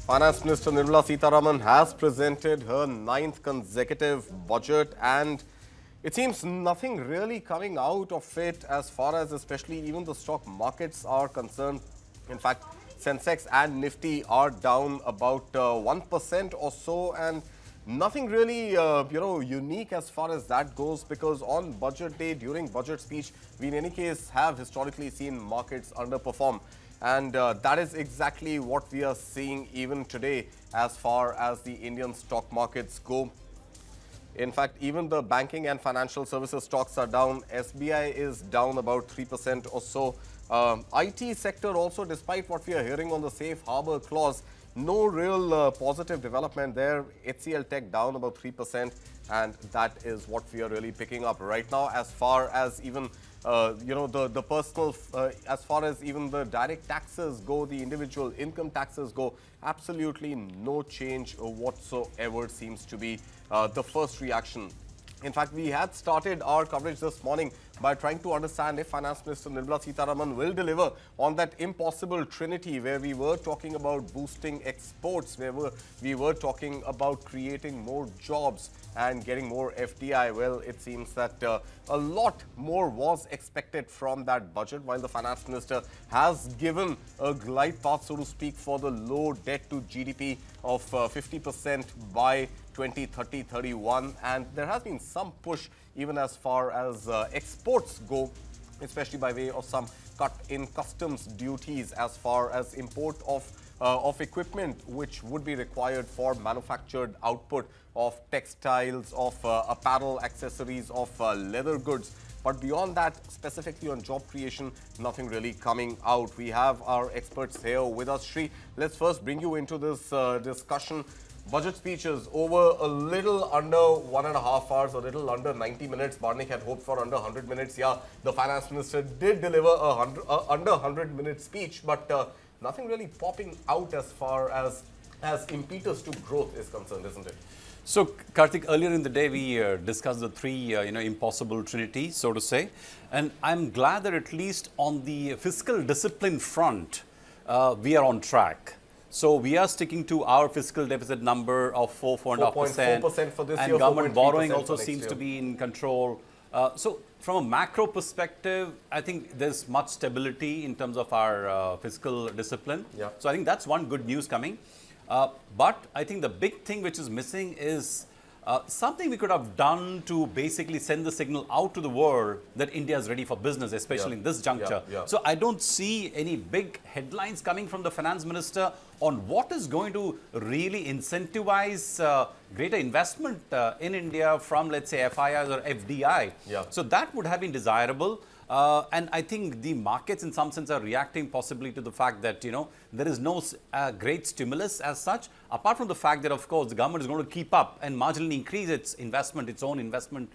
Finance Minister Nirmala Sitharaman has presented her 9th consecutive budget, and it seems nothing really coming out of it as far as especially even the stock markets are concerned. In fact, Sensex and Nifty are down about 1% or so, and nothing really unique as far as that goes, because on budget day, during budget speech, we in any case have historically seen markets underperform. And that is exactly what we are seeing even today as far as the Indian stock markets go. In fact, even the banking and financial services stocks are down. SBI is down about 3% or so. IT sector also, despite what we are hearing on the safe harbor clause, no real positive development there. HCL Tech down about 3%, and that is what we are really picking up right now. As far as even the personal, as far as even the direct taxes go, the individual income taxes go, absolutely no change whatsoever seems to be the first reaction. In fact, we had started our coverage this morning by trying to understand if Finance Minister Nirmala Sitharaman will deliver on that impossible trinity where we were talking about boosting exports, where we were talking about creating more jobs and getting more FDI. Well, it seems that a lot more was expected from that budget, while the Finance Minister has given a glide path, so to speak, for the low debt to GDP of 50% by 2030-31, and there has been some push even as far as exports go, especially by way of some cut in customs duties as far as import of equipment which would be required for manufactured output of textiles, of apparel, accessories, of leather goods. But beyond that, specifically on job creation, nothing really coming out. We have our experts here with us. Shri, let's first bring you into this discussion. Budget speeches over a little under 1.5 hours, a little under 90 minutes. Barnik had hoped for under 100 minutes. Yeah, the Finance Minister did deliver a under 100-minute speech, but nothing really popping out as far as impetus to growth is concerned, isn't it? So, Karthik, earlier in the day, we discussed the three, impossible trinity, so to say. And I'm glad that at least on the fiscal discipline front, we are on track. So, we are sticking to our fiscal deficit number of 4.5% for this and year, government borrowing also seems to be in control. So, from a macro perspective, I think there's much stability in terms of our fiscal discipline. Yeah. So, I think that's one good news coming. But I think the big thing which is missing is something we could have done to basically send the signal out to the world that India is ready for business, especially in this juncture. So I don't see any big headlines coming from the finance minister on what is going to really incentivize greater investment in India from, let's say, FIIs or FDI. So that would have been desirable. And I think the markets in some sense are reacting possibly to the fact that, there is no great stimulus as such, apart from the fact that, of course, the government is going to keep up and marginally increase its investment, its own investment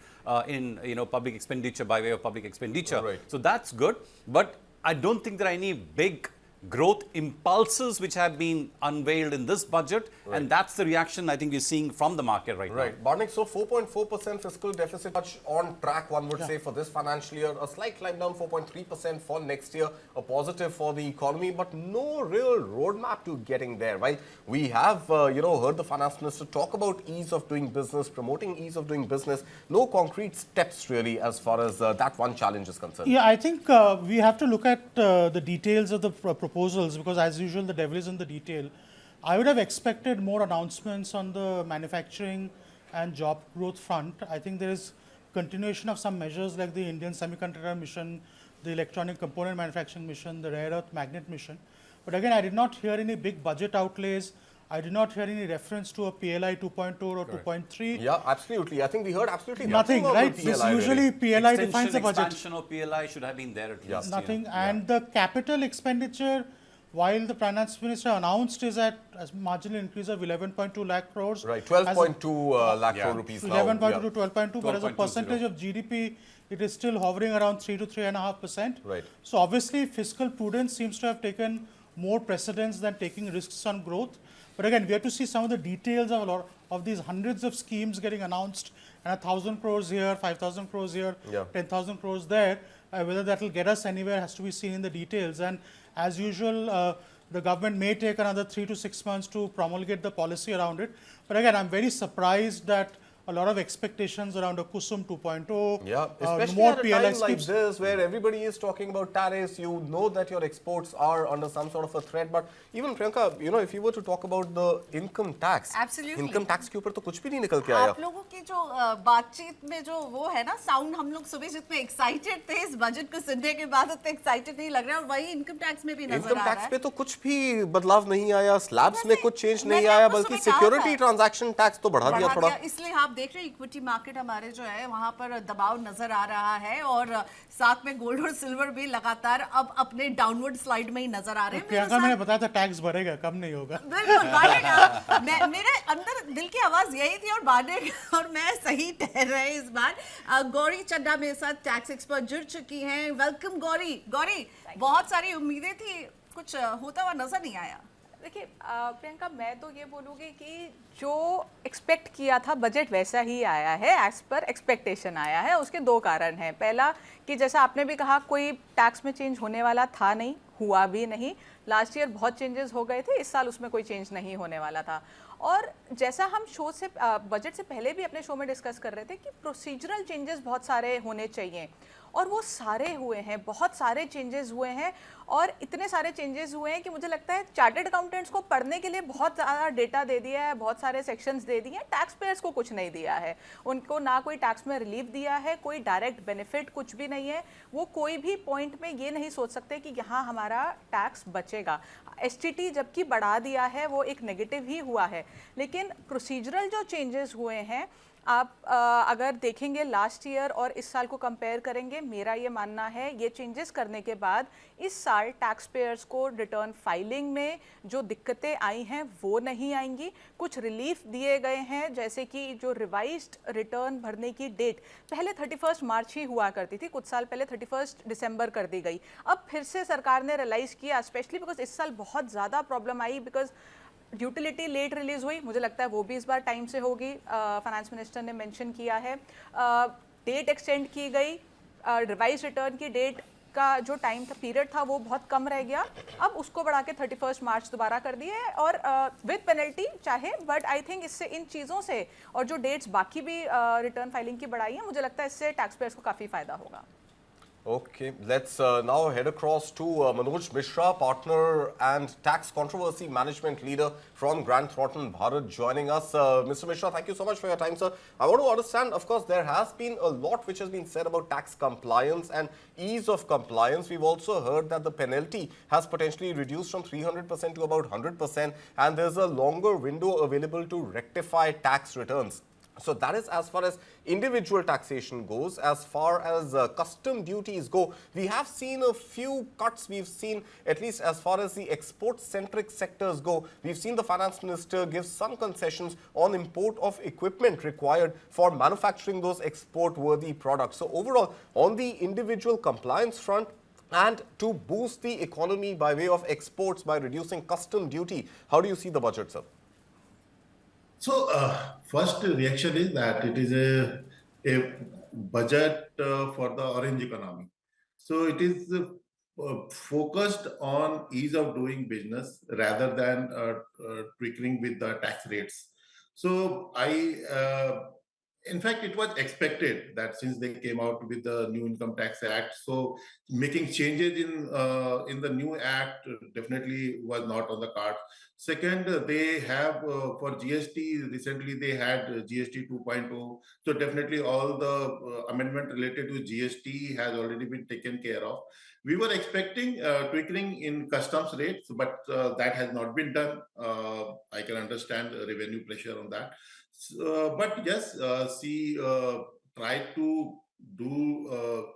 in, public expenditure by way of public expenditure. Right. So that's good. But I don't think there are any big growth impulses which have been unveiled in this budget, and that's the reaction I think we're seeing from the market right now. Barnik, so 4.4% fiscal deficit on track, one would say, for this financial year. A slight climb down, 4.3% for next year, a positive for the economy, but no real roadmap to getting there. While we have, heard the finance minister talk about ease of doing business, promoting ease of doing business, no concrete steps really as far as that one challenge is concerned. Yeah, I think we have to look at the details of the proposals, because as usual the devil is in the detail. I would have expected more announcements on the manufacturing and job growth front. I think there is continuation of some measures like the Indian Semiconductor Mission, the Electronic Component Manufacturing Mission, the Rare Earth Magnet Mission. But again, I did not hear any big budget outlays. I did not hear any reference to a PLI 2.2 or 2.3. Yeah, absolutely. I think we heard absolutely nothing, right? This usually PLI defines the budget. Expansion of PLI should have been there at least. Nothing. And the capital expenditure, while the finance minister announced, is at a marginal increase of 11.2 lakh crores. Right, 12.2 lakh crore rupees now. 11.2 to 12.2, but as a percentage of GDP, it is still hovering around 3 to 3.5%. Right. So obviously, fiscal prudence seems to have taken more precedence than taking risks on growth. But again, we have to see some of the details of a lot of these hundreds of schemes getting announced, and 1,000 crores here, 5,000 crores here, 10,000 crores there. Whether that will get us anywhere has to be seen in the details. And as usual, The government may take another 3 to 6 months to promulgate the policy around it. But again, I'm very surprised that a lot of expectations around a Kusum 2.0, Yeah, especially more at a PLI time like schemes. this where everybody is talking about tariffs, you know that your exports are under some sort of a threat. But even Priyanka, you know, if you were to talk about the income tax, Absolutely. income tax के ऊपर तो कुछ भी नहीं निकल के आया. आप लोगों की जो बातचीत में जो वो है ना साउंड, हम लोग सुबह जितने एक्साइटेड थे इस बजट को सुनने के बाद उतने एक्साइटेड नहीं लग रहा है, और वही इनकम टैक्स में भी नजर आ इनकम रहा टैक्स है. पे तो कुछ भी बदलाव नहीं आया, स्लैब्स में कुछ चेंज नहीं मैंने आया, आपको बल्कि सुबह कहा सिक्योरिटी था, ट्रांजैक्शन टैक्स तो बढ़ा दिया थोड़ा. इसलिए आप देख रहे हैं इक्विटी मार्केट हमारे जो है वहां पर दबाव नजर आ रहा है, और साथ में गोल्ड और सिल्वर भी लगातार अब अपने डाउनवर्ड स्लाइड में ही नजर आ रहे हैं. प्रियंका मैंने बताया था टैक्स बढ़ेगा, कम नहीं होगा. बिल्कुल बढ़ेगा. मेरे अंदर दिल की आवाज यही थी और बढ़ेगा, और मैं सही ठहर रहे इस बार. गौरी चड्ढा मेरे साथ टैक्स एक्सपर्ट जुड़ चुकी हैं. वेलकम गौरी. गौरी, बहुत सारी उम्मीदें थी, कुछ होता हुआ नजर नहीं आया. देखिए प्रियंका, मैं तो ये बोलूँगी कि जो एक्सपेक्ट किया था बजट वैसा ही आया है, एज पर एक्सपेक्टेशन आया है. उसके दो कारण हैं. पहला कि जैसा आपने भी कहा, कोई टैक्स में चेंज होने वाला था नहीं, हुआ भी नहीं. लास्ट ईयर बहुत चेंजेस हो गए थे, इस साल उसमें कोई चेंज नहीं होने वाला था. और जैसा हम शो से बजट से पहले भी अपने शो में डिस्कस कर रहे थे कि प्रोसीजरल चेंजेस बहुत सारे होने चाहिए, और वो सारे हुए हैं. बहुत सारे चेंजेस हुए हैं, और इतने सारे चेंजेस हुए हैं कि मुझे लगता है चार्टर्ड अकाउंटेंट्स को पढ़ने के लिए बहुत ज़्यादा डेटा दे दिया है, बहुत सारे सेक्शंस दे दिए हैं. टैक्स पेयर्स को कुछ नहीं दिया है. उनको ना कोई टैक्स में रिलीफ दिया है, कोई डायरेक्ट बेनिफिट कुछ भी नहीं है. वो कोई भी पॉइंट में ये नहीं सोच सकते कि यहाँ हमारा टैक्स बचेगा. एसटीटी जबकि बढ़ा दिया है, वो एक नेगेटिव ही हुआ है. लेकिन प्रोसीजरल जो चेंजेस हुए हैं, आप अगर देखेंगे लास्ट ईयर और इस साल को कंपेयर करेंगे, मेरा ये मानना है ये चेंजेस करने के बाद इस साल टैक्स पेयर्स को रिटर्न फाइलिंग में जो दिक्कतें आई हैं वो नहीं आएंगी. कुछ रिलीफ दिए गए हैं, जैसे कि जो रिवाइज्ड रिटर्न भरने की डेट पहले 31 मार्च ही हुआ करती थी, कुछ साल पहले 31 दिसंबर कर दी गई. अब फिर से सरकार ने रियलाइज़ किया, स्पेशली बिकॉज इस साल बहुत ज़्यादा प्रॉब्लम आई, बिकॉज यूटिलिटी लेट रिलीज हुई. मुझे लगता है वो भी इस बार टाइम से होगी. फाइनेंस मिनिस्टर ने मेंशन किया है. डेट एक्सटेंड की गई, रिवाइज रिटर्न की डेट का जो टाइम था, पीरियड था, वो बहुत कम रह गया. अब उसको बढ़ा के 31 मार्च दोबारा कर दिए, और विद पेनल्टी चाहे. बट आई थिंक इससे, इन चीज़ों से, और जो डेट्स बाकी भी रिटर्न फाइलिंग की बढ़ाई है, मुझे लगता है इससे टैक्स पेयर्स को काफ़ी फायदा होगा. Okay, let's now head across to Manoj Mishra, partner and tax controversy management leader from Grant Thornton Bharat, joining us. Mr. Mishra, thank you so much for your time, sir. I want to understand, of course, there has been a lot which has been said about tax compliance and ease of compliance. We've also heard that the penalty has potentially reduced from 300% to about 100%, and there's a longer window available to rectify tax returns. So that is as far as individual taxation goes. As far as custom duties go, we have seen a few cuts. We've seen, at least as far as the export-centric sectors go, we've seen the finance minister give some concessions on import of equipment required for manufacturing those export-worthy products. So overall, on the individual compliance front, and to boost the economy by way of exports by reducing custom duty, how do you see the budget, sir? So, first reaction is that it is a budget for the orange economy. So, it is focused on ease of doing business rather than tweaking with the tax rates. So, in fact, it was expected that since they came out with the new income tax act, so making changes in the new act definitely was not on the card. Second, they have for GST recently they had GST 2.0, so definitely all the amendment related to GST has already been taken care of. We were expecting tweaking in customs rates, but that has not been done. I can understand revenue pressure on that. But yes, she tried to do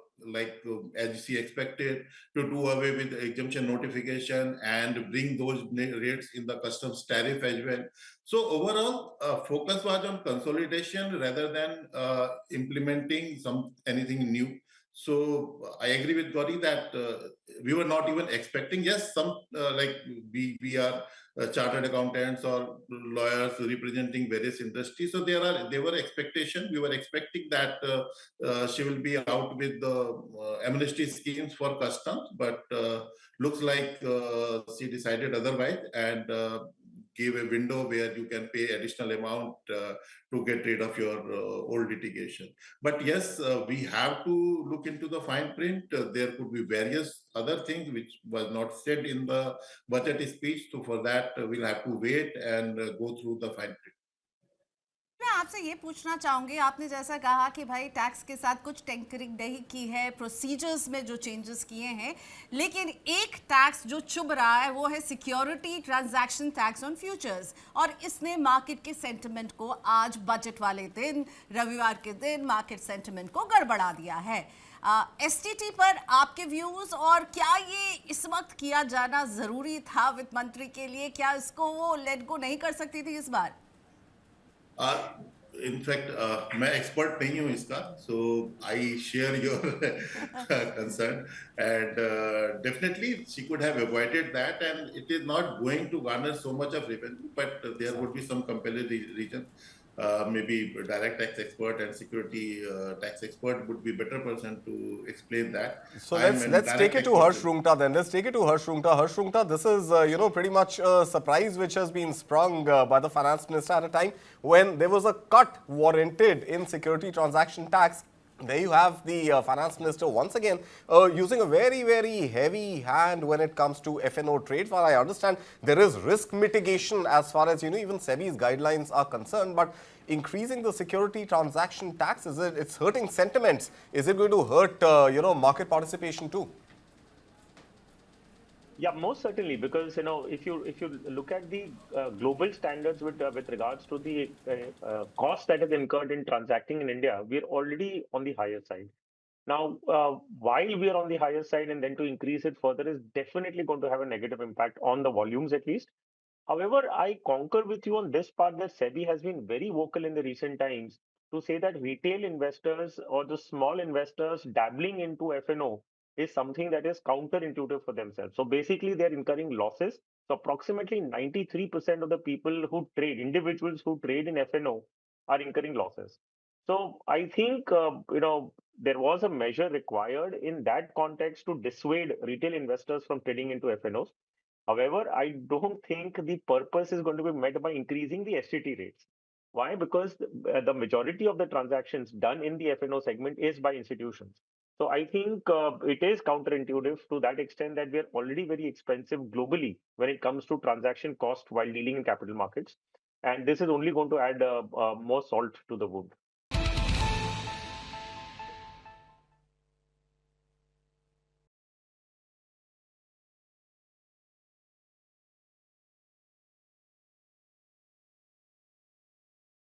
as she expected, to do away with exemption notification and bring those rates in the customs tariff as well. So overall, focus was on consolidation rather than implementing anything new. So I agree with Gauri that we were not even expecting. Yes, some like we are chartered accountants or lawyers representing various industries. So there were expectation. We were expecting that she will be out with the amnesty schemes for customs, but looks like she decided otherwise and gave a window where you can pay additional amount to get rid of your old litigation. But yes, we have to look into the fine print. There could be various other things which was not said in the budget speech. So for that, we'll have to wait and go through the fine print. मैं आपसे ये पूछना चाहूंगी, आपने जैसा कहा कि भाई टैक्स के साथ कुछ टेंकरिंग नहीं की है, प्रोसीजर्स में जो चेंजेस किए हैं, लेकिन एक टैक्स जो चुभ रहा है वो है security transaction tax on futures, और इसने मार्केट के सेंटिमेंट को आज बजट वाले दिन, रविवार के दिन मार्केट सेंटिमेंट को गड़बड़ा दिया है। एसटीटी पर आपके व्यूज, और क्या ये इस वक्त किया जाना जरूरी था वित्त मंत्री के लिए? क्या इसको वो लेट गो नहीं कर सकती थी इस बार? इनफैक्ट मैं एक्सपर्ट नहीं हूँ इसका, so I share your concern and definitely she could have avoided that and it is not going to garner so much of revenue, but there would be some compelling reason. Maybe direct tax expert and security tax expert would be better person to explain that. So let's take it to Harsh Rungta then. Let's take it to Harsh Rungta. Harsh Rungta, this is pretty much a surprise which has been sprung by the finance minister at a time when there was a cut warranted in security transaction tax. There you have the finance minister once again using a very, very heavy hand when it comes to F&O trade. While I understand there is risk mitigation as far as even SEBI's guidelines are concerned, but increasing the security transaction tax, it's hurting sentiments? Is it going to hurt market participation too? Yeah, most certainly, because if you look at the global standards with regards to the cost that is incurred in transacting in India, we're already on the higher side. Now, while we are on the higher side, and then to increase it further is definitely going to have a negative impact on the volumes at least. However, I concur with you on this part that SEBI has been very vocal in the recent times to say that retail investors or the small investors dabbling into F&O is something that is counterintuitive for themselves. So basically, they're incurring losses. So approximately 93% of the people who trade, individuals who trade in F&O, are incurring losses. So I think there was a measure required in that context to dissuade retail investors from trading into F&Os. However, I don't think the purpose is going to be met by increasing the STT rates. Why? Because the majority of the transactions done in the F&O segment is by institutions. So I think it is counterintuitive to that extent that we are already very expensive globally when it comes to transaction cost while dealing in capital markets. And this is only going to add more salt to the wound.